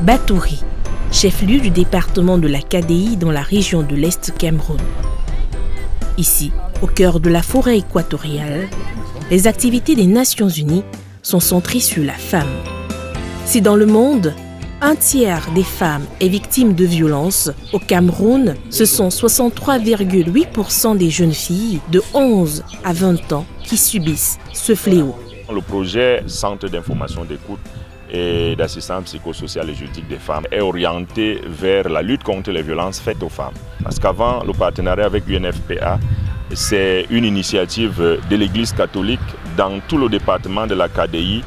Batouri, chef-lieu du département de la KDI dans la région de l'Est Cameroun. Ici, au cœur de la forêt équatoriale, les activités des Nations Unies sont centrées sur la femme. Si dans le monde, un tiers des femmes est victime de violences, au Cameroun, ce sont 63,8% des jeunes filles de 11 à 20 ans qui subissent ce fléau. Le projet Centre d'information d'écoute et d'assistance psychosociale et juridique des femmes est orienté vers la lutte contre les violences faites aux femmes. Parce qu'avant, le partenariat avec UNFPA, c'est une initiative de l'Église catholique dans tout le département de la KDI.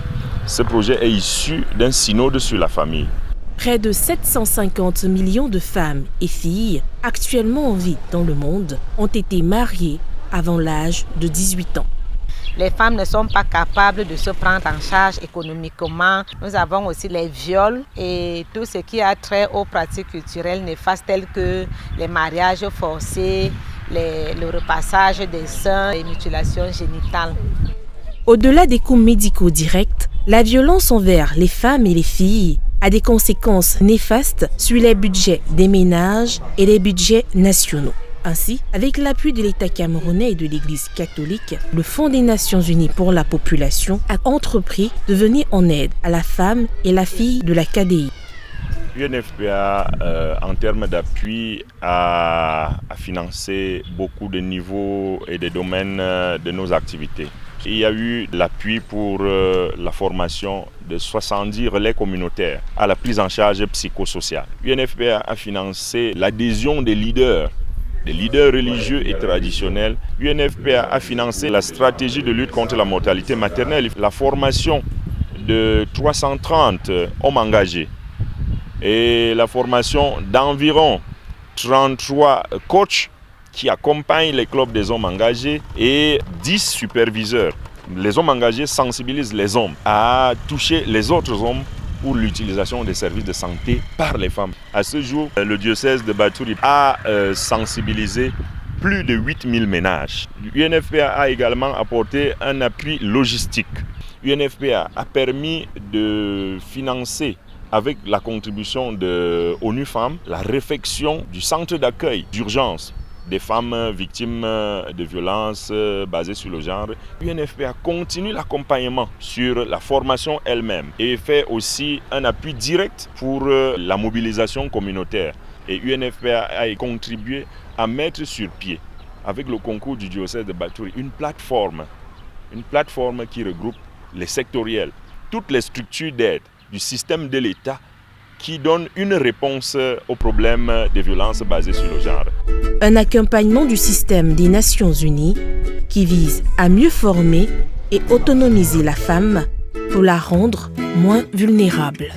Ce projet est issu d'un synode sur la famille. Près de 750 millions de femmes et filles actuellement en vie dans le monde ont été mariées avant l'âge de 18 ans. Les femmes ne sont pas capables de se prendre en charge économiquement. Nous avons aussi les viols et tout ce qui a trait aux pratiques culturelles néfastes telles que les mariages forcés, le repassage des seins et mutilations génitales. Au-delà des coûts médicaux directs, la violence envers les femmes et les filles a des conséquences néfastes sur les budgets des ménages et les budgets nationaux. Ainsi, avec l'appui de l'État camerounais et de l'Église catholique, le Fonds des Nations Unies pour la population a entrepris de venir en aide à la femme et la fille de la KDI. UNFPA, en termes d'appui, a financé beaucoup de niveaux et de domaines de nos activités. Il y a eu l'appui pour la formation de 70 relais communautaires à la prise en charge psychosociale. UNFPA a financé l'adhésion des leaders religieux et traditionnels. UNFPA a financé la stratégie de lutte contre la mortalité maternelle, la formation de 330 hommes engagés et la formation d'environ 33 coachs qui accompagnent les clubs des hommes engagés et 10 superviseurs. Les hommes engagés sensibilisent les hommes à toucher les autres hommes pour l'utilisation des services de santé par les femmes. À ce jour, le diocèse de Batouri a sensibilisé plus de 8000 ménages. UNFPA a également apporté un appui logistique. UNFPA a permis de financer avec la contribution de ONU Femmes la réfection du centre d'accueil d'urgence des femmes victimes de violences basées sur le genre. UNFPA continue l'accompagnement sur la formation elle-même et fait aussi un appui direct pour la mobilisation communautaire. Et UNFPA a contribué à mettre sur pied, avec le concours du diocèse de Batouri, une plateforme qui regroupe les sectoriels, toutes les structures d'aide du système de l'État qui donne une réponse aux problèmes des violences basées sur le genre. Un accompagnement du système des Nations Unies qui vise à mieux former et autonomiser la femme pour la rendre moins vulnérable.